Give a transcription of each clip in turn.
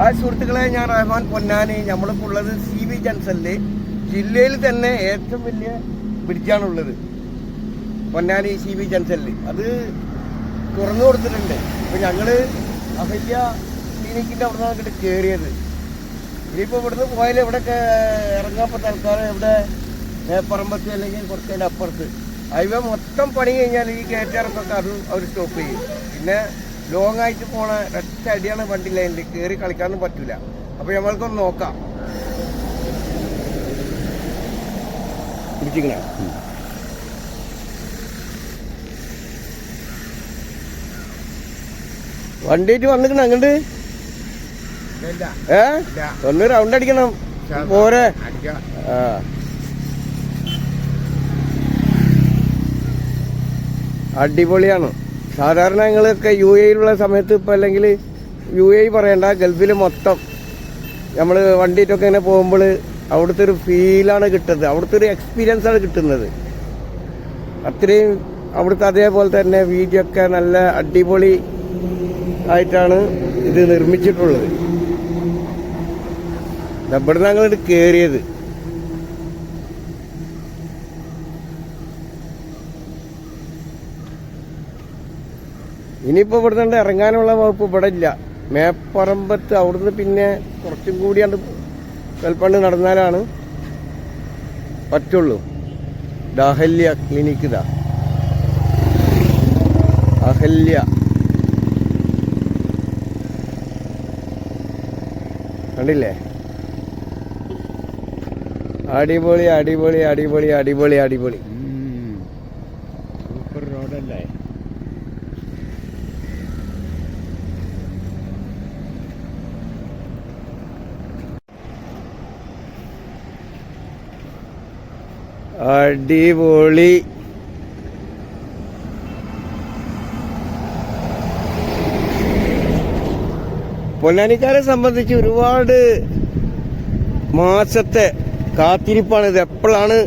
ആ സുഹൃത്തുക്കളെ, ഞാൻ റഹ്മാൻ പൊന്നാനി. നമ്മളിപ്പോൾ ഉള്ളത് CB ജംഗ്ഷനിൽ. ജില്ലയിൽ തന്നെ ഏറ്റവും വലിയ ബ്രിഡ്ജാണുള്ളത് പൊന്നാനി CB ജംഗ്ഷനിൽ. അത് തുറന്നു കൊടുത്തിട്ടുണ്ട്. അപ്പോൾ ഞങ്ങൾ അഹല്യ ക്ലിനിക്കിൻ്റെ അവിടെ നിന്നാണ് ഇങ്ങോട്ട് കയറിയത്. ഇനിയിപ്പോൾ ഇവിടുന്ന് പോയാൽ ഇവിടെയൊക്കെ ഇറങ്ങാപ്പോൾ തൽക്കാലം ഇവിടെ പറമ്പത്ത് അല്ലെങ്കിൽ കുറച്ചതിൻ്റെ അപ്പുറത്ത് ഹൈവേ മൊത്തം പണി കഴിഞ്ഞാൽ ഈ കയറ്റാറൊക്കെ അത് അവർ സ്റ്റോപ്പ് ചെയ്യും. പിന്നെ ലോങ് ആയിട്ട് പോണ ഒറ്റ അടിയാണ് വണ്ടി ലൈനിൽ കയറി കളിക്കാനൊന്നും പറ്റില്ല. അപ്പോൾ നമ്മൾക്കൊന്ന് നോക്കാം. പിടിച്ചിങ്ങനെ വണ്ടിയിട്ട് വന്നിക്കണം അങ്ങോട്ട്. ഒന്ന് റൗണ്ട് അടിക്കണം പോരെ. ആ, അടിപൊളിയാണ്. സാധാരണ ഞങ്ങളൊക്കെ UAE സമയത്ത് ഇപ്പം, അല്ലെങ്കിൽ UAE പറയണ്ട, ഗൾഫിൽ മൊത്തം നമ്മൾ വണ്ടിയിട്ടൊക്കെ ഇങ്ങനെ പോകുമ്പോൾ അവിടുത്തെ ഒരു ഫീലാണ് കിട്ടുന്നത്, അവിടുത്തെ ഒരു എക്സ്പീരിയൻസാണ് കിട്ടുന്നത്. അത്രയും അവിടുത്തെ അതേപോലെ തന്നെ വീതിയൊക്കെ നല്ല അടിപൊളി ആയിട്ടാണ് ഇത് നിർമ്മിച്ചിട്ടുള്ളത്. ഇവിടെ ഞങ്ങളിത് കയറിയത്. ഇനിയിപ്പോൾ ഇവിടെ നിന്ന് ഇറങ്ങാനുള്ള വകുപ്പ് ഇവിടെ ഇല്ല. മേപ്പറമ്പത്ത് അവിടുന്ന് പിന്നെ കുറച്ചും കൂടി അത് കൽപ്പണ്ട് നടന്നാലാണ് പറ്റുള്ളൂ. അഹല്യ ക്ലിനിക്ക്. ഇതാ അഹല്യ, കണ്ടില്ലേ? അടിപൊളി അടിപൊളി അടിപൊളി അടിപൊളി അടിപൊളി. സൂപ്പർ റോഡല്ലേ? അടിപൊളി. പൊന്നാനിക്കാരെ സംബന്ധിച്ച് ഒരുപാട് മാസത്തെ കാത്തിരിപ്പാണ് ഇത്. എപ്പോഴാണ്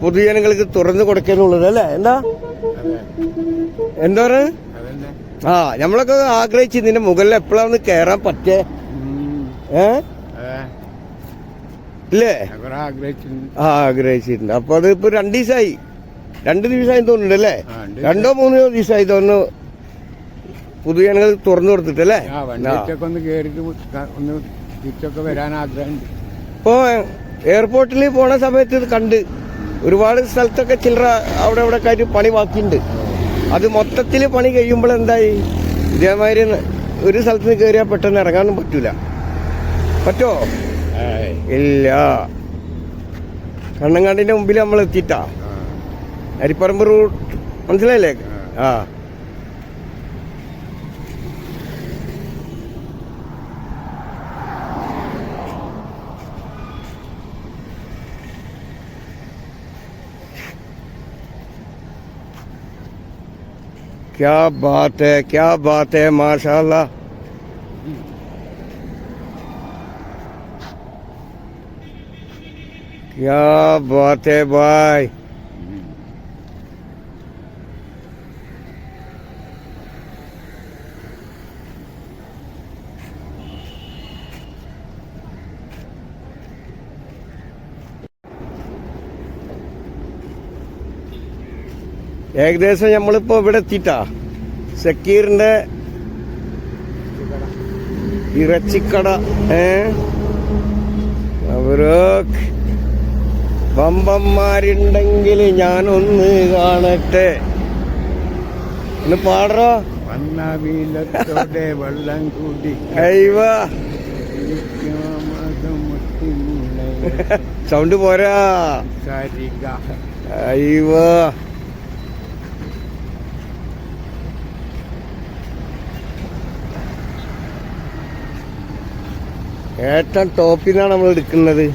പൊതുജനങ്ങൾക്ക് തുറന്നു കൊടുക്കാനുള്ളത് അല്ലേ? എന്താ പറയുക? ആ, നമ്മളൊക്കെ ആഗ്രഹിച്ചു ഇതിന്റെ മുകളിൽ എപ്പോഴാണ് കയറാൻ പറ്റേ. ഇല്ലേ? ആഗ്രഹിച്ചിട്ടുണ്ട്. അപ്പൊ അത് ഇപ്പൊ 2 ദിവസമായി, 2 ദിവസമായി തോന്നുന്നുണ്ട് അല്ലേ? 2-3 ദിവസമായി തോന്നുന്നു പൊതുജനങ്ങൾ തുറന്നു കൊടുത്തിട്ടല്ലേ? ഇപ്പോ എയർപോർട്ടിൽ പോണ സമയത്ത് ഇത് കണ്ട് ഒരുപാട് സ്ഥലത്തൊക്കെ ചില്ലറ അവിടെ ഇവിടെ ആയിട്ട് പണി ബാക്കിയുണ്ട്. അത് മൊത്തത്തിൽ പണി കഴിയുമ്പോൾ എന്തായി, ഇതേമാതിരി ഒരു സ്ഥലത്ത് നിന്ന് കയറിയാൽ പെട്ടെന്ന് ഇറങ്ങാനും പറ്റൂല. പറ്റോ? ഇല്ല. കണ്ണങ്കാണ്ടിന്റെ മുമ്പിൽ നമ്മൾ എത്തിയിട്ടാ. അരിപ്പറമ്പ് റൂട്ട് മനസ്സിലായില്ലേ? ആ, क्या बात है, क्या बात है, माशाल्लाह. क्या बात है भाई. ഏകദേശം നമ്മളിപ്പോ ഇവിടെ എത്തിയിട്ടാ. സക്കീറിന്റെ ഇറച്ചിക്കട. അവരൊക്കെ ബമ്പന്മാരുണ്ടെങ്കിൽ ഞാനൊന്ന് കാണട്ടെ. ഒന്ന് പാടറോ. വെള്ളം കൂടി സൗണ്ട് പോരാ. അയ്യോ, ഏറ്റവും ടോപ്പിൽ നിന്നാണ് നമ്മൾ എടുക്കുന്നത്.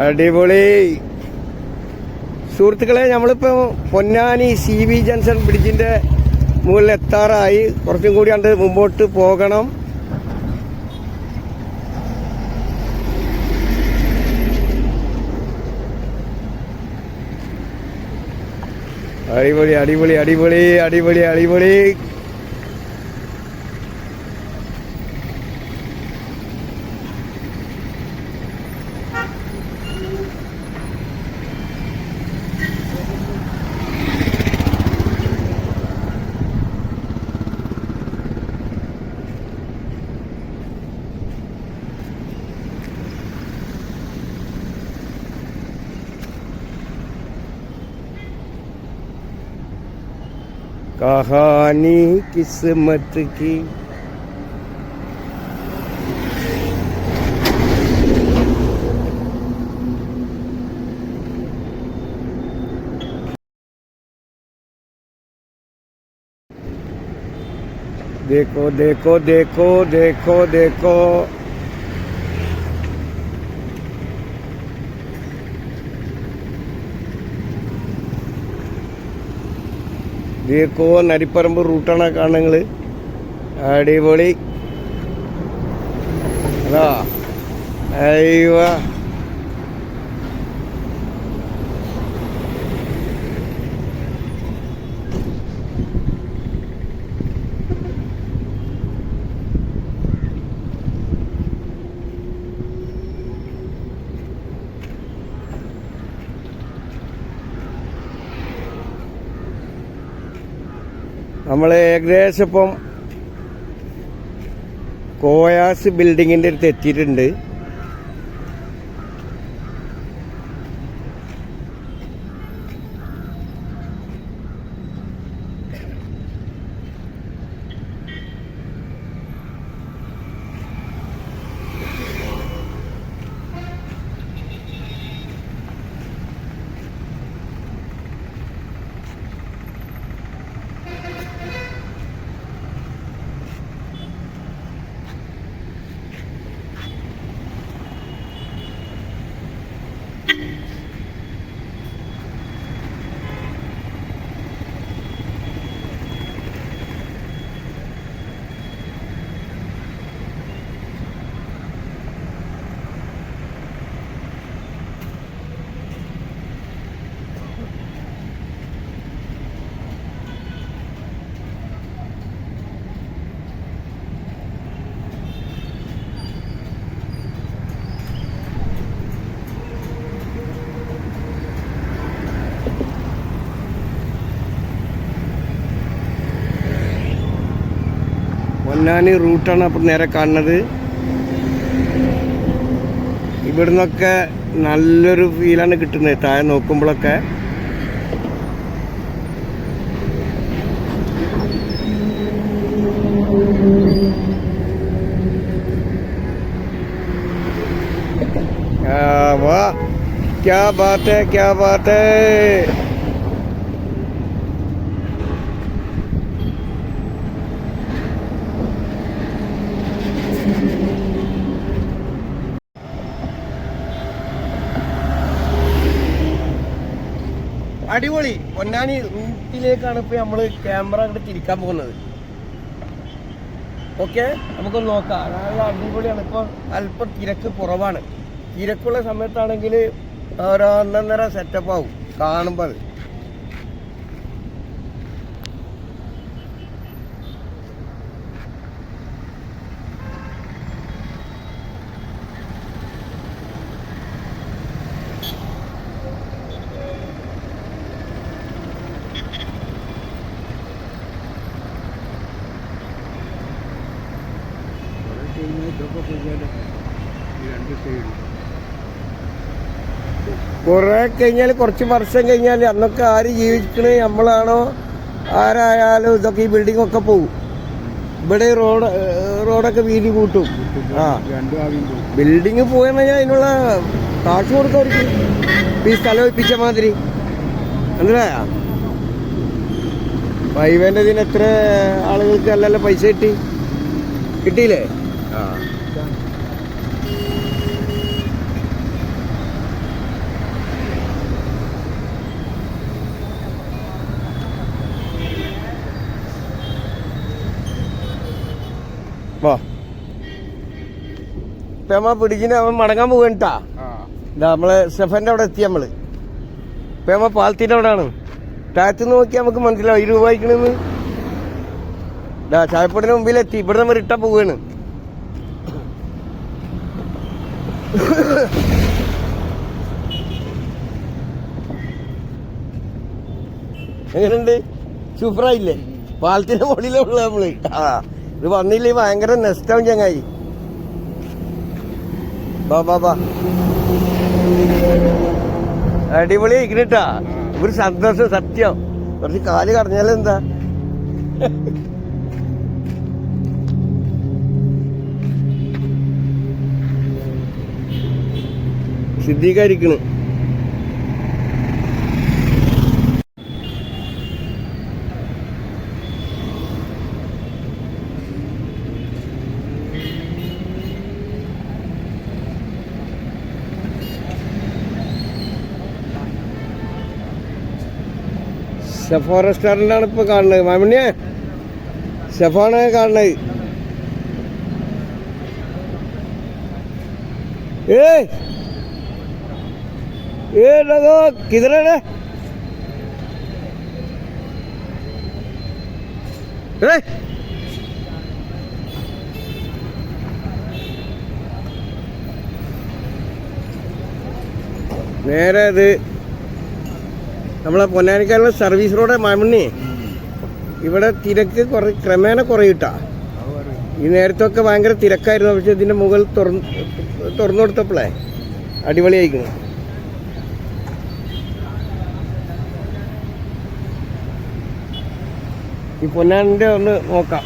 അടിപൊളി. സുഹൃത്തുക്കളെ, നമ്മളിപ്പോ പൊന്നാനി CB ജംഗ്ഷൻ ബ്രിഡ്ജിന്റെ മുകളിൽ എത്താറായി. കുറച്ചും കൂടി കണ്ട് മുമ്പോട്ട് പോകണം. അടിപൊളി അടിപൊളി അടിപൊളി അടിപൊളി അടിപൊളി. कहानी किस्मत की देखो देखो देखो देखो देखो देखो നരിപ്പറമ്പ് റൂട്ടാണ് കാണുന്നത്. അടിപൊളി. അതാ അയ്യോ നമ്മൾ ഏകദേശം ഇപ്പം കോയാസ് ബിൽഡിങ്ങിൻ്റെ അടുത്ത് എത്തിയിട്ടുണ്ട്. പൊന്നാനി റൂട്ടാണ് അപ്പം നേരെ കാണുന്നത്. ഇവിടുന്നൊക്കെ നല്ലൊരു ഫീലാണ് കിട്ടുന്നത് താഴെ നോക്കുമ്പോഴൊക്കെ. വാ ക്യാ ബാത് ഹൈ ക്യാ ബാത് ഹൈ. അടിപൊളി. പൊന്നാനി റൂട്ടിലേക്കാണ് ഇപ്പോൾ നമ്മൾ ക്യാമറ അങ്ങോട്ട് തിരിക്കാൻ പോകുന്നത്. ഓക്കെ, നമുക്കൊന്ന് നോക്കാം. നല്ല അടിപൊളിയാണ്. ഇപ്പോൾ അല്പം തിരക്ക് കുറവാണ്. തിരക്കുള്ള സമയത്താണെങ്കിൽ ഒന്നൊന്നര സെറ്റപ്പ് ആവും കാണുമ്പോൾ. അത് കുറെ കഴിഞ്ഞാൽ കുറച്ച് വർഷം കഴിഞ്ഞാൽ അന്നൊക്കെ ആര് ജീവിക്കണേ, നമ്മളാണോ ആരായാലും ഇതൊക്കെ ഈ ബിൽഡിംഗ് ഒക്കെ പോകും. ഇവിടെ റോഡൊക്കെ വീതി കൂട്ടും. ആ ബിൽഡിങ് പോയെന്ന് കഴിഞ്ഞാൽ അതിനുള്ള കാശ് കൊടുത്തവർക്ക് ഈ സ്ഥലം ഒപ്പിച്ച മാതിരി. മനസ്സിലായ ഹൈവേൻ്റെ ഇതിന് എത്ര ആളുകൾക്ക് അല്ലല്ല പൈസ കിട്ടിയില്ലേ? ആ വാ ഇപ്പൊ നമ്മ പിടിച്ചിന് അവൻ മടങ്ങാൻ പോകണ്ടാ. ഇതാ നമ്മളെ സ്റ്റെഫന്റെ അവിടെ എത്തി. നമ്മള് ഇപ്പൊ നമ്മ പാലത്തിന്റെ അവിടെ ആണ്. താഴത്ത് നോക്കിയാൽ നമുക്ക് മനസ്സിലാവും 20 രൂപ ആയിക്കണെന്ന്. ചായപ്പൊടിന് മുമ്പിലെത്തി. ഇവിടെ നമ്മൾ ഇട്ടാ പോവാണ്. എങ്ങനെയുണ്ട്? സൂപ്പറായില്ലേ? പാലത്തിന്റെ മുകളിലുള്ള നമ്മള്. ഇത് വന്നില്ലേ ഭയങ്കര നെസ്റ്റാവും ചങ്ങായി. ബാ അടിപൊളി ആയിക്കണട്ടാ. ഒരു സന്തോഷം സത്യം. കുറച്ച് കാല് കടഞ്ഞാലെന്താ? സിദ്ധീകരിക്കണ്. ഷെഫോ റെസ്റ്റോറൻ്റാണ് ഇപ്പോൾ കാണുന്നത്. മാമണ്ണിയെ ഷെഫാണ് കാണുന്നത്. किधर है നേരെ ഇത് നമ്മളെ പൊന്നാനിക്കാനുള്ള സർവീസ് റോഡ് മാമണ്ണി. ഇവിടെ തിരക്ക് ക്രമേണ കുറയിട്ടാ. ഈ നേരത്തൊക്കെ ഭയങ്കര തിരക്കായിരുന്നു. പക്ഷെ ഇതിന്റെ മുകളിൽ തുറന്നു കൊടുത്തപ്പോഴേ അടിപൊളിയായിക്കുന്നു. ഈ പൊന്നാനിന്റെ ഒന്ന് നോക്കാം.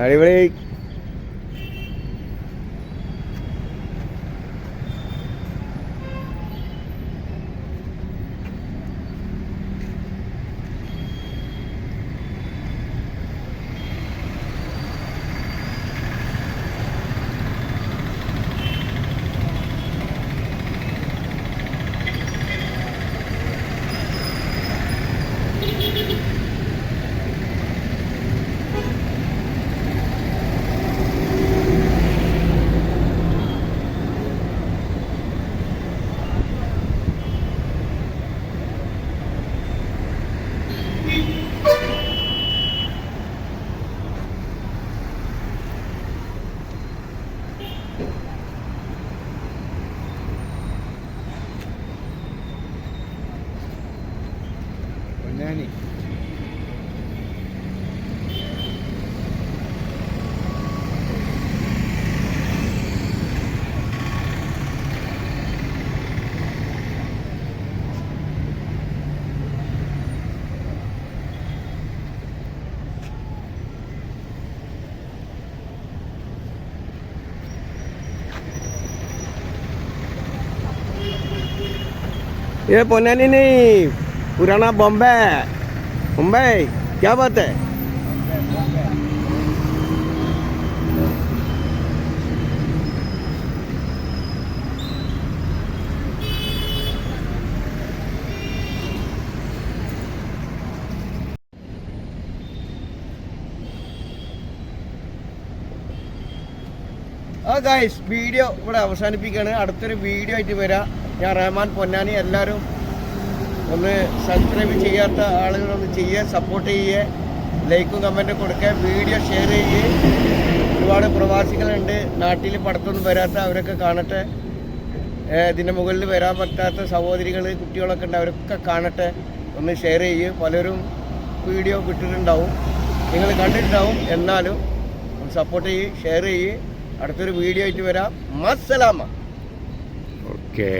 അടിപൊളിയായി. പൊന്നാനി ये पोनानी नहीं, पुराना बॉम्बे मुंबई. क्या बात है? ഗൈസ് വീഡിയോ ഇവിടെ അവസാനിപ്പിക്കുകയാണ്. അടുത്തൊരു വീഡിയോ ആയിട്ട് വരാം. ഞാൻ റഹ്മാൻ പൊന്നാനി. എല്ലാവരും ഒന്ന് സബ്സ്ക്രൈബ് ചെയ്യാത്ത ആളുകളൊന്ന് ചെയ്യുക, സപ്പോർട്ട് ചെയ്യുക, ലൈക്കും കമൻറ്റും കൊടുക്കുക, വീഡിയോ ഷെയർ ചെയ്യുക. ഒരുപാട് പ്രവാസികളുണ്ട് നാട്ടിൽ, പടത്തൊന്നും വരാത്ത അവരൊക്കെ കാണട്ടെ. ഇതിൻ്റെ മുകളിൽ വരാൻ പറ്റാത്ത സഹോദരികൾ കുട്ടികളൊക്കെ ഉണ്ട്, അവരൊക്കെ കാണട്ടെ. ഒന്ന് ഷെയർ ചെയ്യുക. പലരും വീഡിയോ വിട്ടിട്ടുണ്ടാവും, നിങ്ങൾ കണ്ടിട്ടുണ്ടാവും. എന്നാലും ഒന്ന് സപ്പോർട്ട് ചെയ്യുക, ഷെയർ ചെയ്യുക. അടുത്തൊരു വീഡിയോ ആയിട്ട് വരാം. മസ്സലാമ. ഓക്കേ.